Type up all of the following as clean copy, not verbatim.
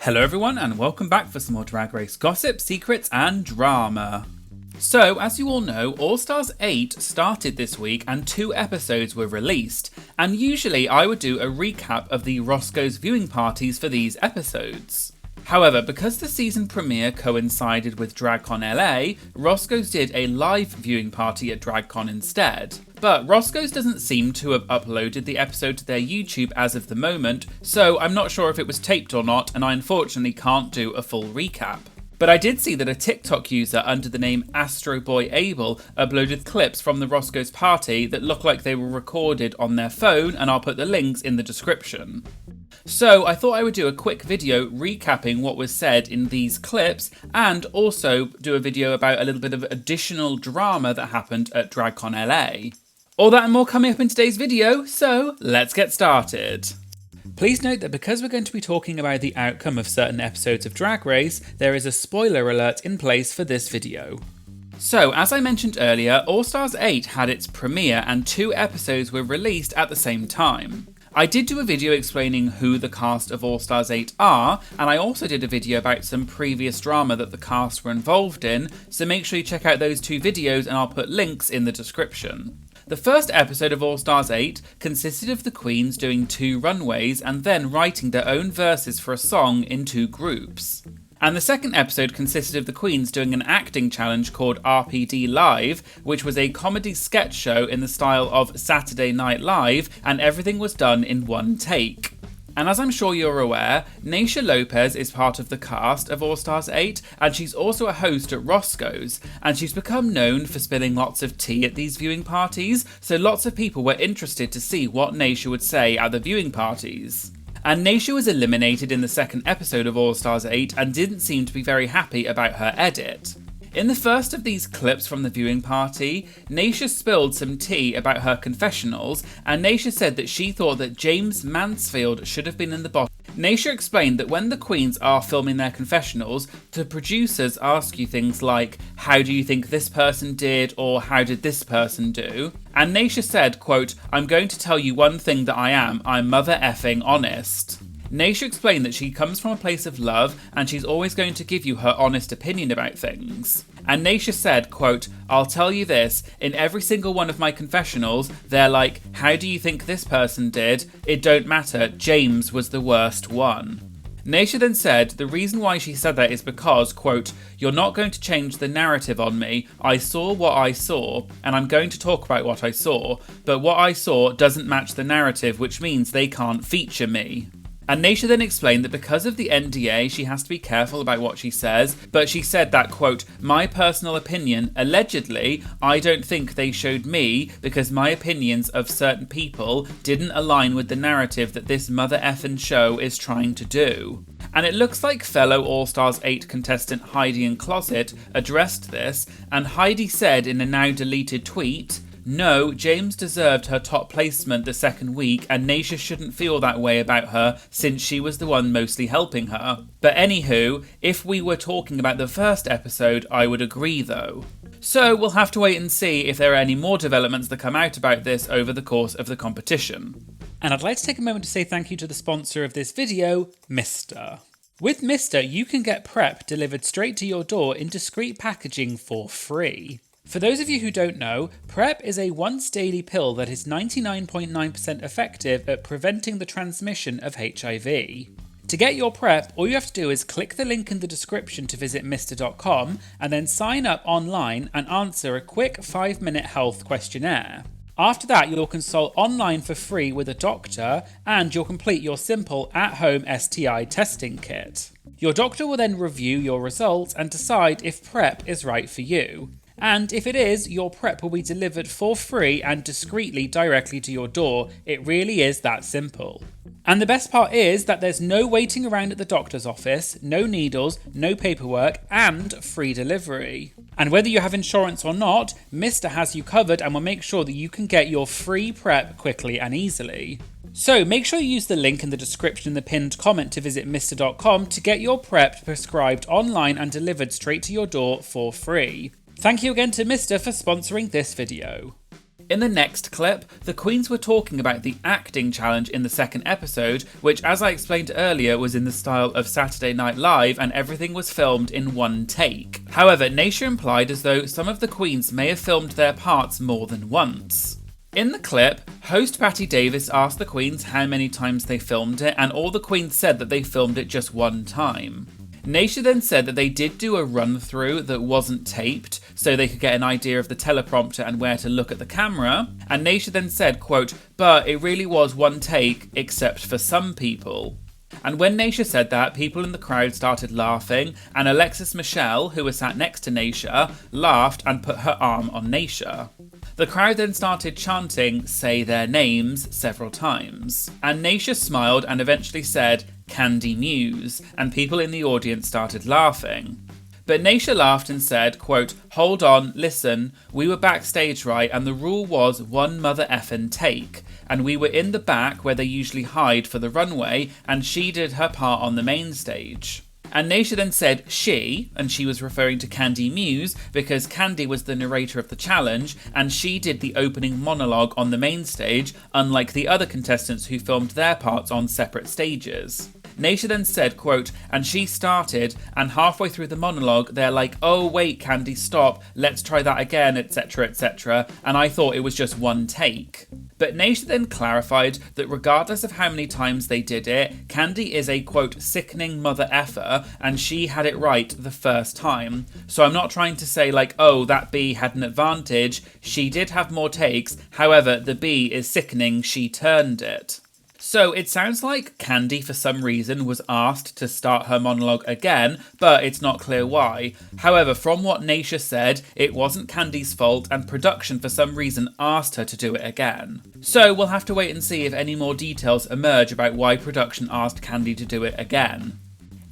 Hello everyone and welcome back for some more Drag Race gossip, secrets and drama. So, as you all know, All Stars 8 started this week and 2 episodes were released, and usually I would do a recap of the Roscoe's viewing parties for these episodes. However, because the season premiere coincided with DragCon LA, Roscoe's did a live viewing party at DragCon instead. But Roscoe's doesn't seem to have uploaded the episode to their YouTube as of the moment, so I'm not sure if it was taped or not, and I unfortunately can't do a full recap. But I did see that a TikTok user under the name AstroBoyAble uploaded clips from the Roscoe's party that look like they were recorded on their phone, and I'll put the links in the description. So I thought I would do a quick video recapping what was said in these clips and also do a video about a little bit of additional drama that happened at DragCon LA. All that and more coming up in today's video, so let's get started. Please note that because we're going to be talking about the outcome of certain episodes of Drag Race, there is a spoiler alert in place for this video. So, as I mentioned earlier, All Stars 8 had its premiere and 2 episodes were released at the same time. I did do a video explaining who the cast of All Stars 8 are, and I also did a video about some previous drama that the cast were involved in, so make sure you check out those 2 videos and I'll put links in the description. The first episode of All Stars 8 consisted of the queens doing 2 runways and then writing their own verses for a song in 2 groups. And the second episode consisted of the queens doing an acting challenge called RPD Live, which was a comedy sketch show in the style of Saturday Night Live, and everything was done in 1 take. And as I'm sure you're aware, Naysha Lopez is part of the cast of All Stars 8, and she's also a host at Roscoe's, and she's become known for spilling lots of tea at these viewing parties, so lots of people were interested to see what Naysha would say at the viewing parties. And Naysha was eliminated in the second episode of All Stars 8 and didn't seem to be very happy about her edit. In the first of these clips from the viewing party, Naysha spilled some tea about her confessionals, and Naysha said that she thought that Jamyes Mansfield should have been in the bottom. Naysha explained that when the queens are filming their confessionals, the producers ask you things like, how do you think this person did, or how did this person do? And Naysha said, quote, I'm going to tell you one thing that I'm mother effing honest. Naysha explained that she comes from a place of love and she's always going to give you her honest opinion about things. And Naysha said, quote, I'll tell you this, in every single one of my confessionals, they're like, how do you think this person did? It don't matter, James was the worst one. Naysha then said the reason why she said that is because, quote, you're not going to change the narrative on me, I saw what I saw, and I'm going to talk about what I saw, but what I saw doesn't match the narrative, which means they can't feature me. And Naysha then explained that because of the NDA, she has to be careful about what she says, but she said that, quote, my personal opinion, allegedly, I don't think they showed me because my opinions of certain people didn't align with the narrative that this mother effing show is trying to do. And it looks like fellow All Stars 8 contestant Heidi in Closet addressed this, and Heidi said in a now deleted tweet, no, James deserved her top placement the second week and Naysha shouldn't feel that way about her since she was the one mostly helping her. But anywho, if we were talking about the first episode, I would agree though. So we'll have to wait and see if there are any more developments that come out about this over the course of the competition. And I'd like to take a moment to say thank you to the sponsor of this video, Mr. With Mr, you can get prep delivered straight to your door in discreet packaging for free. For those of you who don't know, PrEP is a once daily pill that is 99.9% effective at preventing the transmission of HIV. To get your PrEP, all you have to do is click the link in the description to visit Mr.com and then sign up online and answer a quick 5-minute health questionnaire. After that, you'll consult online for free with a doctor and you'll complete your simple at-home STI testing kit. Your doctor will then review your results and decide if PrEP is right for you. And if it is, your PrEP will be delivered for free and discreetly directly to your door. It really is that simple. And the best part is that there's no waiting around at the doctor's office, no needles, no paperwork, and free delivery. And whether you have insurance or not, Mr. has you covered and will make sure that you can get your free PrEP quickly and easily. So make sure you use the link in the description in the pinned comment to visit Mr.com to get your PrEP prescribed online and delivered straight to your door for free. Thank you again to Mr. for sponsoring this video. In the next clip, the queens were talking about the acting challenge in the second episode, which, as I explained earlier, was in the style of Saturday Night Live and everything was filmed in one take. However, Naysha implied as though some of the queens may have filmed their parts more than once. In the clip, host Patty Davis asked the queens how many times they filmed it, and all the queens said that they filmed it just one time. Naysha then said that they did do a run-through that wasn't taped, so they could get an idea of the teleprompter and where to look at the camera, and Naysha then said, quote, "But it really was one take, except for some people." And when Naysha said that, people in the crowd started laughing, and Alexis Michelle, who was sat next to Naysha, laughed and put her arm on Naysha. The crowd then started chanting "Say Their Names" several times, and Naysha smiled and eventually said "Kandy Muse," and people in the audience started laughing. But Naysha laughed and said, quote, "Hold on, listen, we were backstage, right, and the rule was one mother effin' take, and we were in the back where they usually hide for the runway, and she did her part on the main stage." And Naysha then said she, and she was referring to Kandy Muse because Kandy was the narrator of the challenge and she did the opening monologue on the main stage, unlike the other contestants who filmed their parts on separate stages. Naysha then said, quote, "And she started, and halfway through the monologue, they're like, 'Oh wait, Kandy, stop, let's try that again, etc, etc, and I thought it was just one take.'" But Naysha then clarified that regardless of how many times they did it, Kandy is a, quote, "sickening mother effer, and she had it right the first time. So I'm not trying to say like, oh, that B had an advantage, she did have more takes, however, the B is sickening, she turned it." So it sounds like Kandy, for some reason, was asked to start her monologue again, but it's not clear why. However, from what Naysha said, it wasn't Kandy's fault, and production for some reason asked her to do it again. So we'll have to wait and see if any more details emerge about why production asked Kandy to do it again.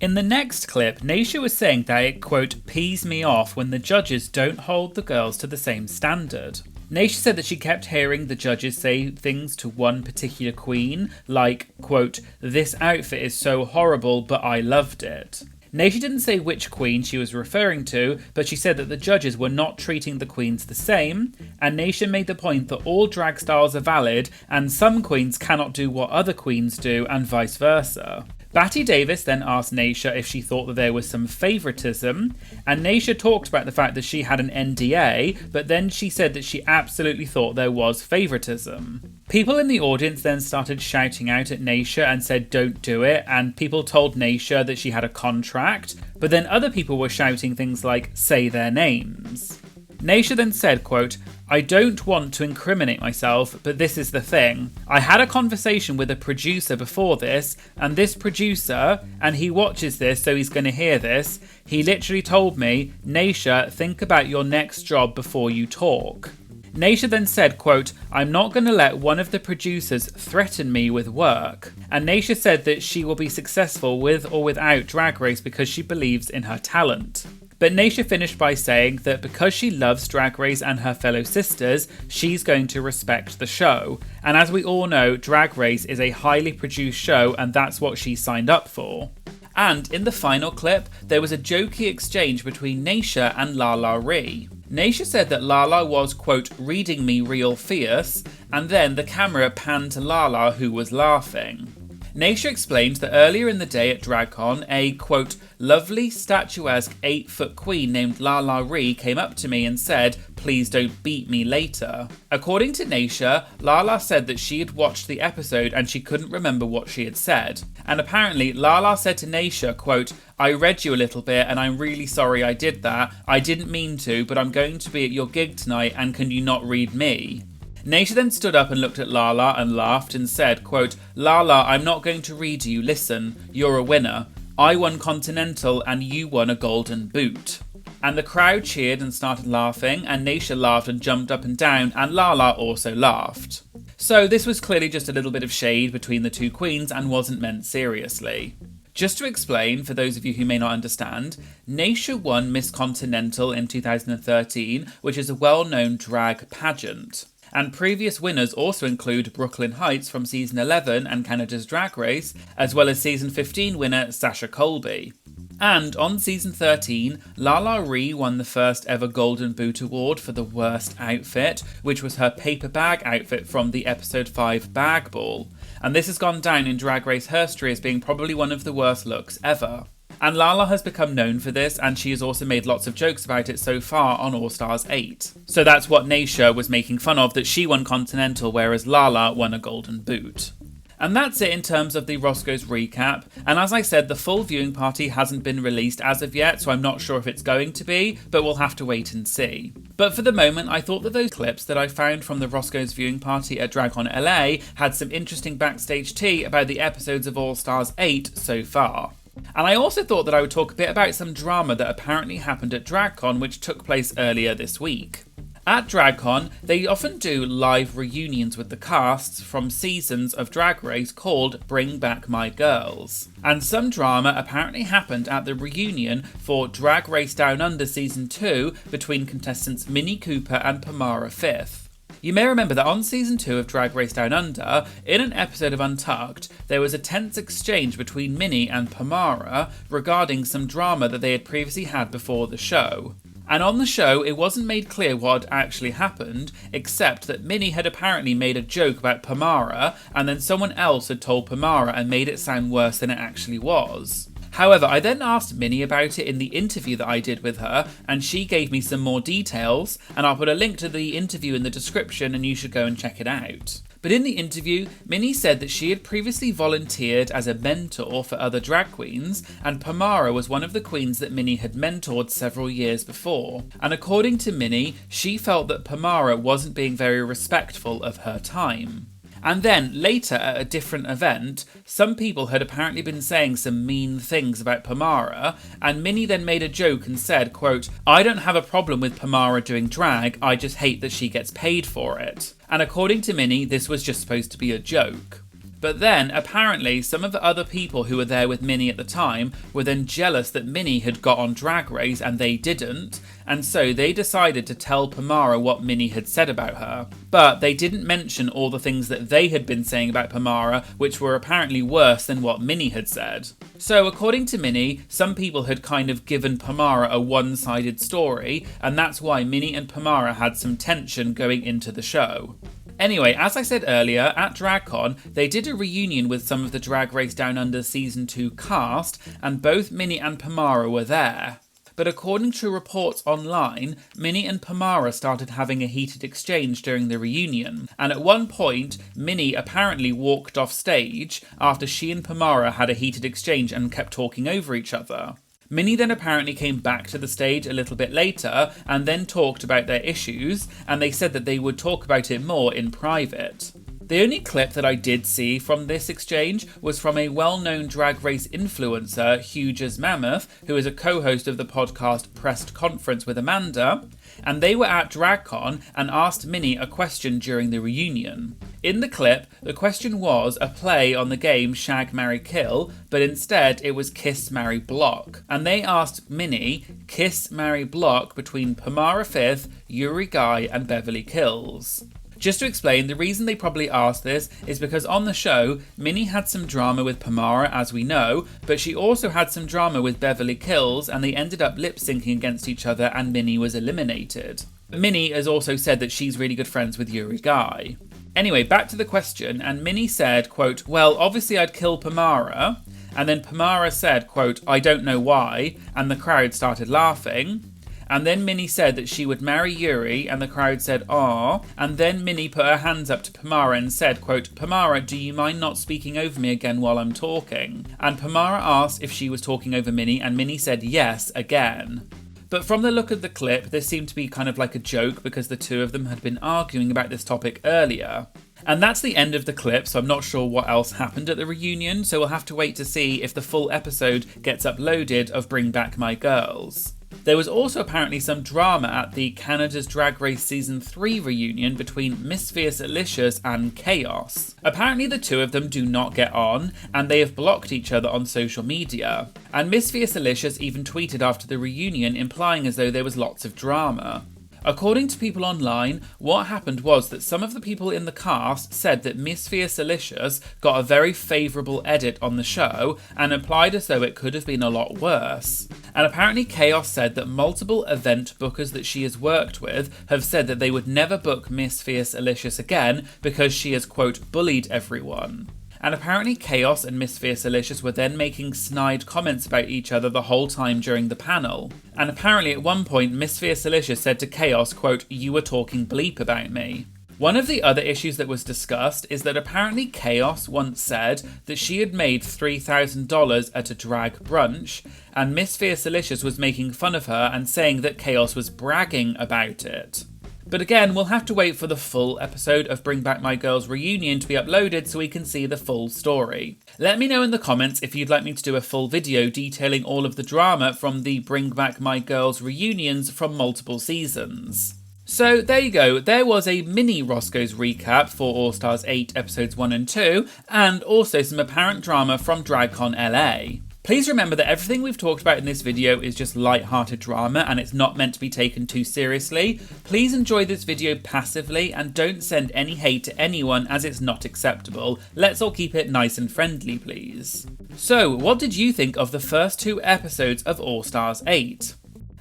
In the next clip, Naysha was saying that it, quote, "pees me off when the judges don't hold the girls to the same standard." Naysha said that she kept hearing the judges say things to one particular queen, like, quote, "This outfit is so horrible, but I loved it." Naysha didn't say which queen she was referring to, but she said that the judges were not treating the queens the same, and Naysha made the point that all drag styles are valid, and some queens cannot do what other queens do, and vice versa. Patty Davis then asked Naysha if she thought that there was some favouritism, and Naysha talked about the fact that she had an NDA, but then she said that she absolutely thought there was favouritism. People in the audience then started shouting out at Naysha and said don't do it, and people told Naysha that she had a contract, but then other people were shouting things like "say their names." Naysha then said, quote, "I don't want to incriminate myself, but this is the thing. I had a conversation with a producer before this, and this producer, and he watches this, so he's going to hear this, he literally told me, 'Naysha, think about your next job before you talk.'" Naysha then said, quote, "I'm not going to let one of the producers threaten me with work." And Naysha said that she will be successful with or without Drag Race because she believes in her talent. But Naysha finished by saying that because she loves Drag Race and her fellow sisters, she's going to respect the show. And as we all know, Drag Race is a highly produced show, and that's what she signed up for. And in the final clip, there was a jokey exchange between Naysha and LaLa Ri. Naysha said that LaLa was, quote, "reading me real fierce," and then the camera panned to LaLa, who was laughing. Naysha explained that earlier in the day at DragCon, a, quote, "lovely statuesque 8-foot queen named LaLa Ri came up to me and said, 'Please don't beat me later.'" According to Naysha, LaLa said that she had watched the episode and she couldn't remember what she had said. And apparently LaLa said to Naysha, quote, "I read you a little bit and I'm really sorry I did that. I didn't mean to, but I'm going to be at your gig tonight and can you not read me?" Naysha then stood up and looked at LaLa and laughed and said, quote, "LaLa, I'm not going to read you, listen, you're a winner. I won Continental and you won a golden boot." And the crowd cheered and started laughing, and Naysha laughed and jumped up and down, and LaLa also laughed. So this was clearly just a little bit of shade between the two queens and wasn't meant seriously. Just to explain, for those of you who may not understand, Naysha won Miss Continental in 2013, which is a well-known drag pageant. And previous winners also include Brooklyn Heights from season 11 and Canada's Drag Race, as well as season 15 winner Sasha Colby. And on season 13, LaLa Ri won the first ever Golden Boot Award for the worst outfit, which was her paper bag outfit from the episode 5 bag ball. And this has gone down in Drag Race history as being probably one of the worst looks ever. And LaLa has become known for this, and she has also made lots of jokes about it so far on All Stars 8. So that's what Naysha was making fun of, that she won Continental whereas LaLa won a Golden Boot. And that's it in terms of the Roscoe's recap, and as I said, the full viewing party hasn't been released as of yet, so I'm not sure if it's going to be, but we'll have to wait and see. But for the moment, I thought that those clips that I found from the Roscoe's viewing party at DragCon LA had some interesting backstage tea about the episodes of All Stars 8 so far. And I also thought that I would talk a bit about some drama that apparently happened at DragCon, which took place earlier this week. At DragCon, they often do live reunions with the casts from seasons of Drag Race called Bring Back My Girls. And some drama apparently happened at the reunion for Drag Race Down Under Season 2 between contestants Minnie Cooper and Pamara Fifth. You may remember that on Season 2 of Drag Race Down Under, in an episode of Untucked, there was a tense exchange between Minnie and Pamara regarding some drama that they had previously had before the show. And on the show, it wasn't made clear what actually happened, except that Minnie had apparently made a joke about Pamara, and then someone else had told Pamara and made it sound worse than it actually was. However, I then asked Minnie about it in the interview that I did with her, and she gave me some more details, and I'll put a link to the interview in the description and you should go and check it out. But in the interview, Minnie said that she had previously volunteered as a mentor for other drag queens, and Pamara was one of the queens that Minnie had mentored several years before. And according to Minnie, she felt that Pamara wasn't being very respectful of her time. And then, later at a different event, some people had apparently been saying some mean things about Pamara, and Minnie then made a joke and said, quote, "I don't have a problem with Pamara doing drag, I just hate that she gets paid for it." And according to Minnie, this was just supposed to be a joke. But then, apparently, some of the other people who were there with Minnie at the time were then jealous that Minnie had got on Drag Race and they didn't, and so they decided to tell Pamara what Minnie had said about her. But they didn't mention all the things that they had been saying about Pamara, which were apparently worse than what Minnie had said. So, according to Minnie, some people had kind of given Pamara a one-sided story, and that's why Minnie and Pamara had some tension going into the show. Anyway, as I said earlier, at DragCon, they did a reunion with some of the Drag Race Down Under Season 2 cast, and both Minnie and Pamara were there. But according to reports online, Minnie and Pamara started having a heated exchange during the reunion, and at one point, Minnie apparently walked off stage after she and Pamara had a heated exchange and kept talking over each other. Minnie then apparently came back to the stage a little bit later and then talked about their issues, and they said that they would talk about it more in private. The only clip that I did see from this exchange was from a well-known Drag Race influencer, Jamyes Mansfield, who is a co-host of the podcast Pressed Conference with Amanda, and they were at DragCon and asked Minnie a question during the reunion. In the clip, the question was a play on the game Shag, Marry, Kill, but instead it was Kiss, Marry, Block. And they asked Minnie, Kiss, Marry, Block between Pamara Fifth, Yuri Guy and Beverly Kills. Just to explain, the reason they probably asked this is because on the show, Minnie had some drama with Pamara, as we know, but she also had some drama with Beverly Kills, and they ended up lip-syncing against each other and Minnie was eliminated. Minnie has also said that she's really good friends with Yuri Guy. Anyway, back to the question, and Minnie said, quote, "Well, obviously I'd kill Pamara," and then Pamara said, quote, "I don't know why," and the crowd started laughing. And then Minnie said that she would marry Yuri, and the crowd said, "Aww." And then Minnie put her hands up to Pamara and said, quote, "Pamara, do you mind not speaking over me again while I'm talking?" And Pamara asked if she was talking over Minnie, and Minnie said yes again. But from the look of the clip, this seemed to be kind of like a joke because the two of them had been arguing about this topic earlier. And that's the end of the clip, so I'm not sure what else happened at the reunion, so we'll have to wait to see if the full episode gets uploaded of Bring Back My Girls. There was also apparently some drama at the Canada's Drag Race Season 3 reunion between Miss Fierce Alicious and Chaos. Apparently the two of them do not get on, and they have blocked each other on social media. And Miss Fierce Alicious even tweeted after the reunion implying as though there was lots of drama. According to people online, what happened was that some of the people in the cast said that Miss Fiercelicious got a very favourable edit on the show and implied as though it could have been a lot worse. And apparently Chaos said that multiple event bookers that she has worked with have said that they would never book Miss Fiercelicious again because she has, quote, bullied everyone. And apparently Chaos and Miss Fiercelicious were then making snide comments about each other the whole time during the panel. And apparently at one point Miss Fiercelicious said to Chaos, quote, "You were talking bleep about me." One of the other issues that was discussed is that apparently Chaos once said that she had made $3,000 at a drag brunch, and Miss Fiercelicious was making fun of her and saying that Chaos was bragging about it. But again, we'll have to wait for the full episode of Bring Back My Girls reunion to be uploaded so we can see the full story. Let me know in the comments if you'd like me to do a full video detailing all of the drama from the Bring Back My Girls reunions from multiple seasons. So there you go, there was a mini Roscoe's recap for All Stars 8 episodes 1 and 2, and also some apparent drama from DragCon LA. Please remember that everything we've talked about in this video is just light-hearted drama and it's not meant to be taken too seriously. Please enjoy this video passively and don't send any hate to anyone as it's not acceptable. Let's all keep it nice and friendly, please. So, what did you think of the first 2 episodes of All Stars 8?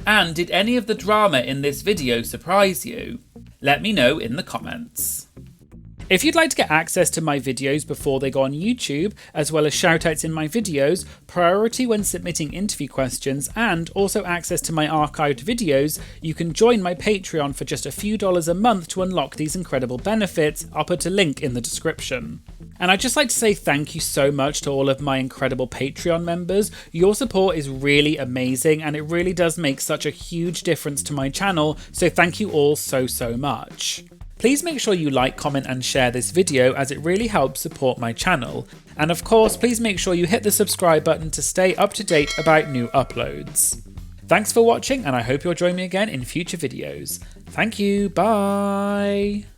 And did any of the drama in this video surprise you? Let me know in the comments. If you'd like to get access to my videos before they go on YouTube, as well as shoutouts in my videos, priority when submitting interview questions, and also access to my archived videos, you can join my Patreon for just a few dollars a month to unlock these incredible benefits. I'll put a link in the description. And I'd just like to say thank you so much to all of my incredible Patreon members. Your support is really amazing and it really does make such a huge difference to my channel, so thank you all so much. Please make sure you like, comment and share this video as it really helps support my channel. And of course, please make sure you hit the subscribe button to stay up to date about new uploads. Thanks for watching and I hope you'll join me again in future videos. Thank you, bye!